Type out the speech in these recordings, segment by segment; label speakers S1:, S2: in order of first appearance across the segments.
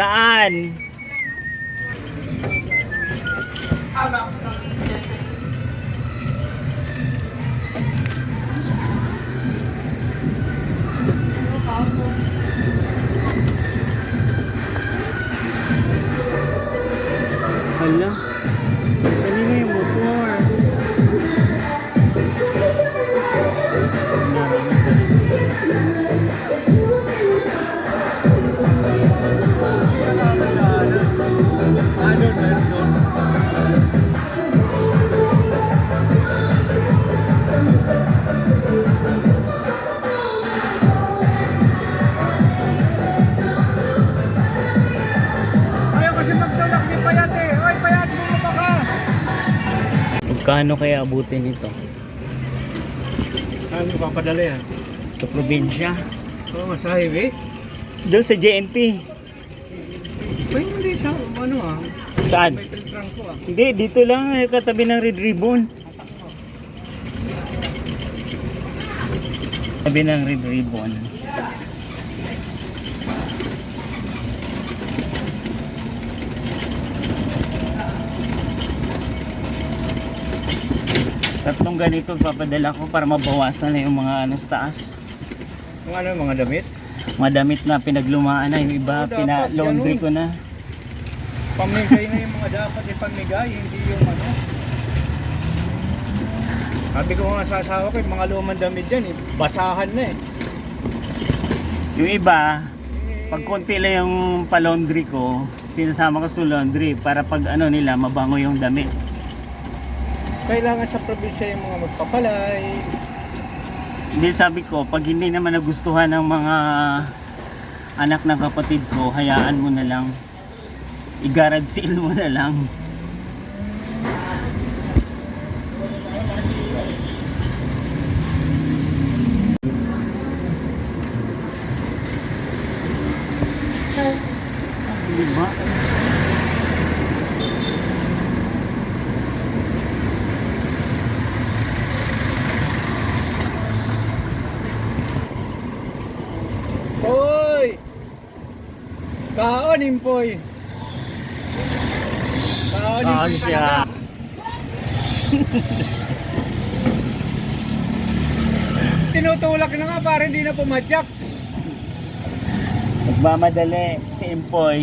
S1: Saan? Hala. Kanina yung motor.
S2: Ayaw kasi magtulak ni Payat eh. Oy, Payat, bumaba ka.
S1: Magkano kaya abutin ito?
S2: Saan mo papadala yan?
S1: Sa probinsya?
S2: Oo, sa highway.
S1: Doon sa JNT.
S2: Ay, hindi sa ano ah.
S1: Saan?
S2: May trunk ko ah.
S1: Hindi, dito lang katabi ng Red Ribbon. Tabi ng Red Ribbon. Tatlong ganito papadala ko para mabawasan na yung mga ano sa taas.
S2: Yung ano, mga damit.
S1: Mga damit na pinaglumaan na, yung iba
S2: Oo, dapat,
S1: pina-laundry
S2: ganun.
S1: ko na.
S2: Pamigay na yung mga dapat ipamigay, hindi yung ano. Sabi ko nga sa asawa ko, yung mga lumang damit dyan, basahan na eh.
S1: Yung iba, pag konti lang yung pa-laundry ko, sinasama ko sa laundry para pag ano nila, mabango yung damit.
S2: Kailangan sa probinsya yung mga magpapalay.
S1: Hindi, sabi ko, pag hindi naman nagustuhan ng mga anak ng kapatid ko, hayaan mo na lang. I-garage sale mo na lang. Diba?
S2: Hoy! Kaon, Impoy! Kaon,
S1: Kaon siya.
S2: Tinutulak na nga para hindi na pumadyak.
S1: Nagmamadali si Empoy.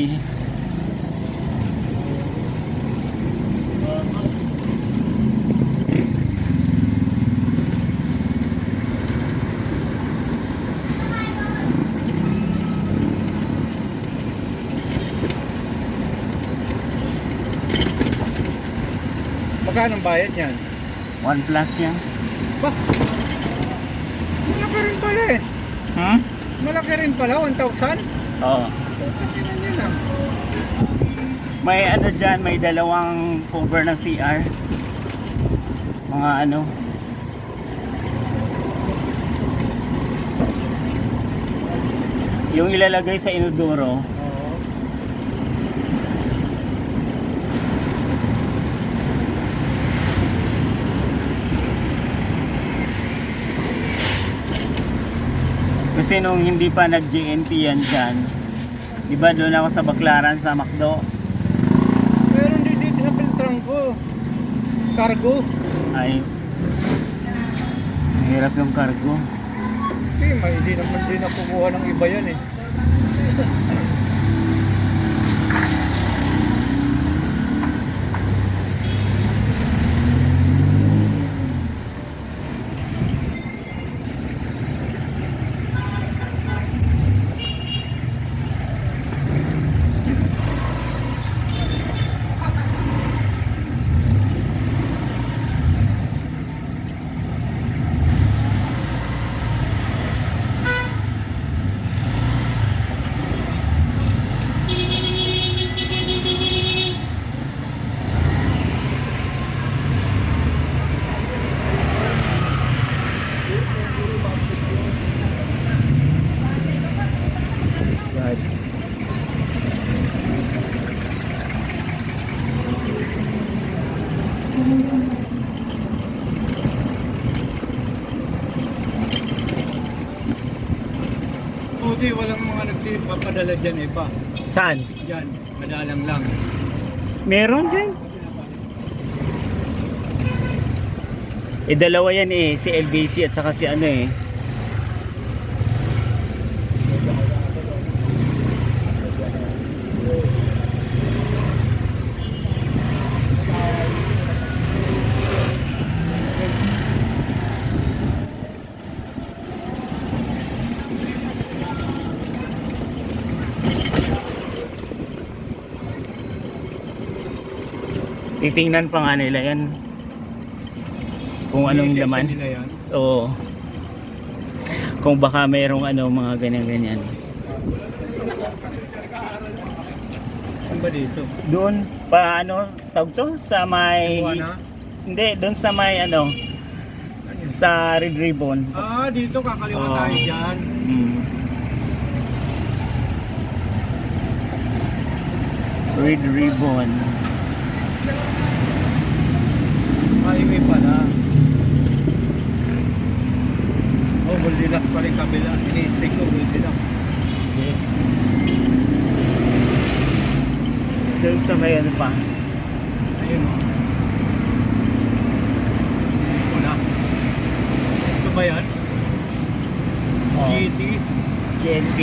S2: Magkano ang bayad niyan?
S1: 1 plus yan.
S2: Ba? Malaki rin pala eh.
S1: Hmm?
S2: Malaki rin pala, 1,000?
S1: Oo.
S2: Tingnan niyo na.
S1: May ano dyan, may dalawang cover ng CR. Mga ano. Yung ilalagay sa inodoro.
S2: Oo.
S1: Kasi nung hindi pa nag-JNT yan dyan, di ba doon ako sa Baclaran sa McDo?
S2: Meron din dito sa Beltrang ko. Cargo.
S1: Ay, mahirap yung cargo.
S2: Hindi naman din nakukuha ng iba yan eh. Buti walang mga nagpapadala dyan eh pa.
S1: Saan?
S2: Yan, madalang lang.
S1: Meron din. Dalawa yan si LBC at saka si ano titingnan pa nga nila yan kung anong
S2: Yung
S1: laman.
S2: section nila yan.
S1: Oo. Kung baka mayroong mga ganyan-ganyan.
S2: Saan ba dito?
S1: Doon pa tawag to sa may
S2: Buwana?
S1: hindi doon sa may sa Red Ribbon.
S2: Ah, dito kakaliwa
S1: Oo.
S2: tayo dyan.
S1: Red Ribbon.
S2: Highway pala. Oh, Goldilocks pa rin kabila. Ini-stick ko, Goldilocks.
S1: Doon sa may pa.
S2: Ayun o. Wala. Ito ba yan?
S1: Oh,
S2: GT?
S1: GNT.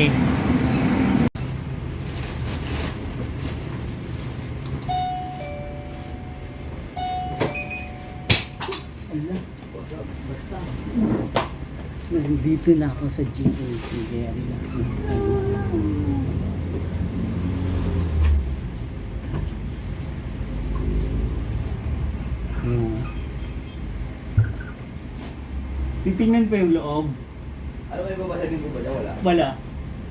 S1: Nandito na ako sa GNT. Kaya relax na. Titingnan pa yung loob.
S3: Ano may babasagin po ba dyan? Wala.
S1: Wala.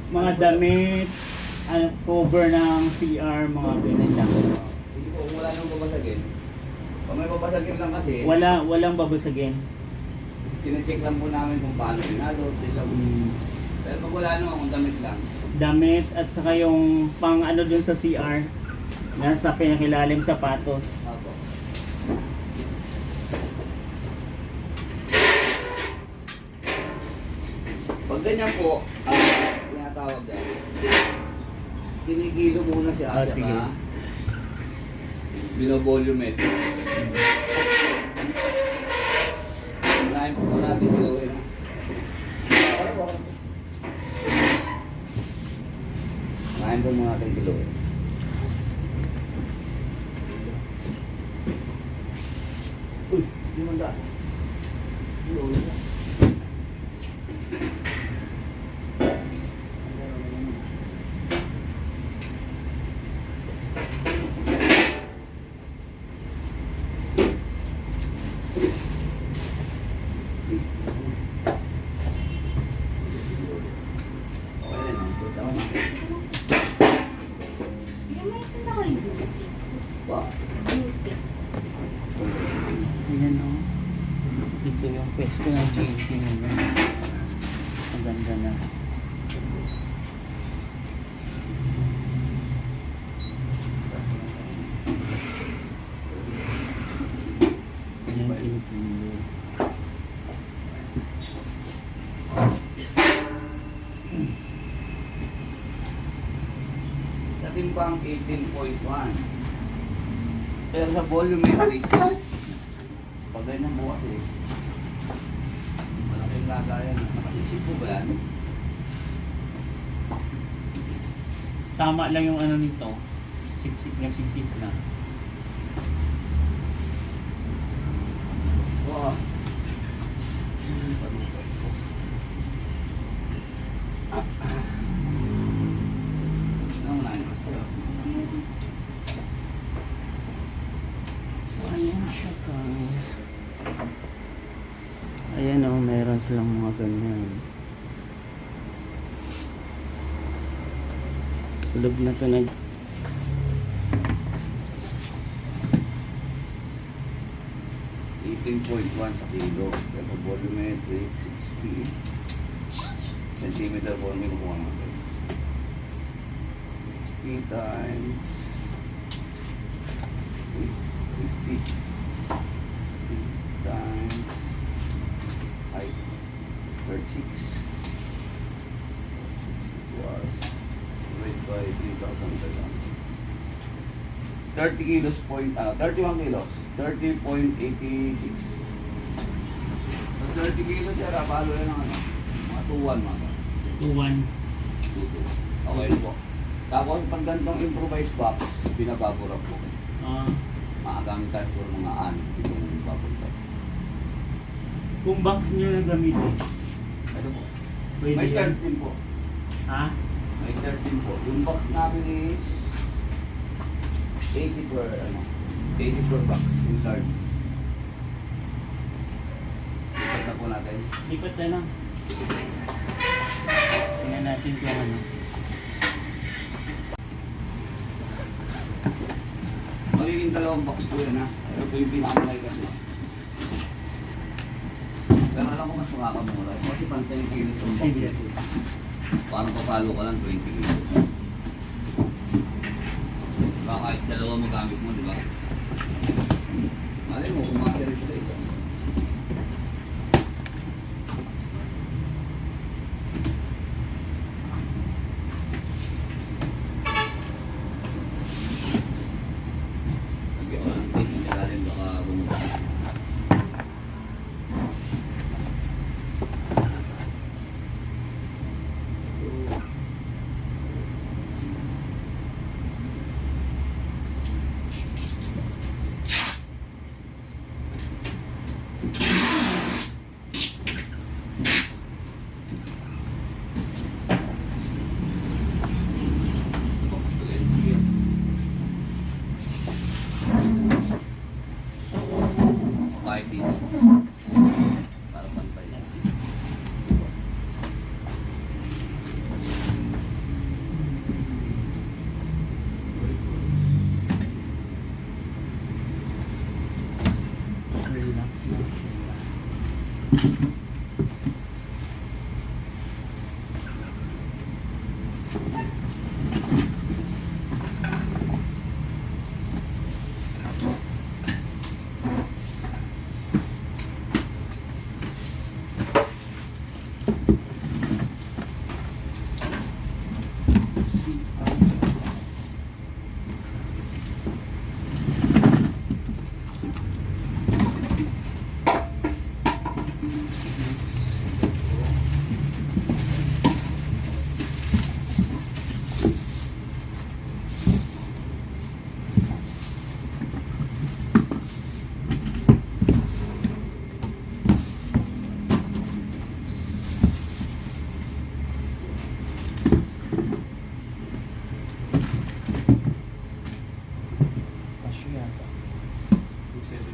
S1: Mga damit, cover ng CR, mga ganyan lang.
S3: Hindi po, kung wala nang babasagin. Kung may babasagin lang kasi,
S1: Walang babasagin.
S3: sinecheck lang po namin kung paano pinalo. Pero pag wala naman, kung damit lang.
S1: Damit at saka yung pang dun sa CR, nasa pinakilalim sapatos.
S3: Ako. Pag ganyan po, tinatawag dyan. Kinigilo muna siya.
S1: Ah, sige.
S3: Binovolumetrics. Unahin po natin gawin. Unahin po muna natin gawin. Uy, di man daan.
S1: Ayan o. Ito yung pwesto ng GNT ngayon. Maganda na. Ayan pinipili.
S3: Sa timbang 18.1. Pero sa volumetrics, pag ganyan mo kasi, malaking lagayan. Nakasiksik po ba yan?
S1: Tama lang yung nito. Siksik na.
S3: Oo. Ano na yun?
S1: Ayan siya guys. Ayan o, meron silang mga ganyan. Sa loob na ito nag...
S3: sa kilo. Pero volumetric 60 centimeter po ang kinukuha natin. 60 times 50 times height 36 equals 25 by 3,000 per lang. 30 kilos point, 31 kilos. 30.86. So 30 kilos sir, palo yan ng ano? Mga 2-1 mga.
S1: 2-1.
S3: 2-2. Okay po. Tapos pag ganitong improvised box, binababura po. Maagamit tayo po mga itong bubble top.
S1: Kung box nyo na gamitin,
S3: Ito po.
S1: pwede
S3: May
S1: yan.
S3: 13 po.
S1: Ha?
S3: May 13 po. Yung box namin is 80 per, 80 per box. Yung large. Ipag na po natin.
S1: Lipat na lang. Tingnan natin kung ano.
S3: Magiging dalawang box po yan ha. Ito po yung pinakamalay kasi. Pero alam ko mas makakamura. Kasi pantay yung kilos ng box.
S1: Sige.
S3: Parang papalo ka lang 20 kilos. Baka kahit dalawa magamit mo, di ba? Malay mo, kumakasya rin sa isa. Lagyan ko lang tape sa ilalim, baka bumuka. Kahit dito. Para pantay lang.
S1: Relax lang. Kasya yata. Relax.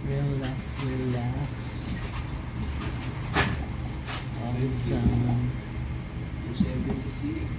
S1: Relax, relax. Calm down.
S3: 276.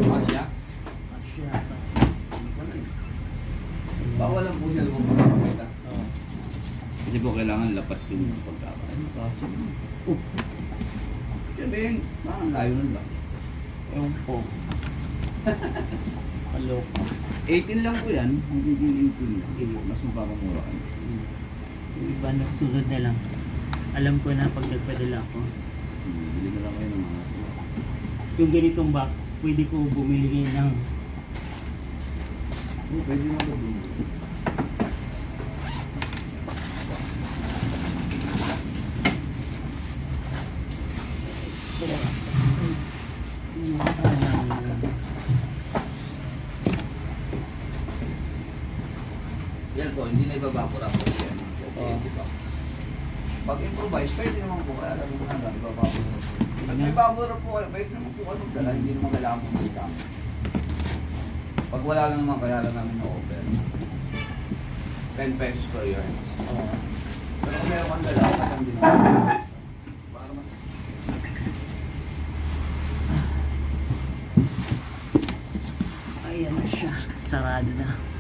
S3: Masya?
S1: Kasya yata.
S3: Bawal lang po siya lumapit.
S1: Oh.
S3: Kasi po kailangan lapat yung pagkaka.
S1: Ano kaso?
S3: Sabihin, parang layo nun lang.
S1: Ewan po. Kaloko.
S3: 18 lang po yan. Magiging 18 lang. Sige, mas mapakamura ka.
S1: Yung iba nagsunod na lang. Alam ko na pag nagpadala ko.
S3: Bili na lang kayo ng mga
S1: Yung ganitong box, pwede ko bumili ng
S3: pwede mo ito bumili. Yan po, hindi na ibabakura po yan.
S1: Oo.
S3: Pag improvise, pwede naman po. Kaya alam mo na, ibabakura. Pag may bakura po kayo, pwede naman po anong dala. Hindi naman kailangan po sa amin. Pag wala lang naman, kaya lang namin na-offer. 10 pesos per yards. Pero kung meron kang dala, kaya din naman. Para mas...
S1: Ayan na siya. Sarado na.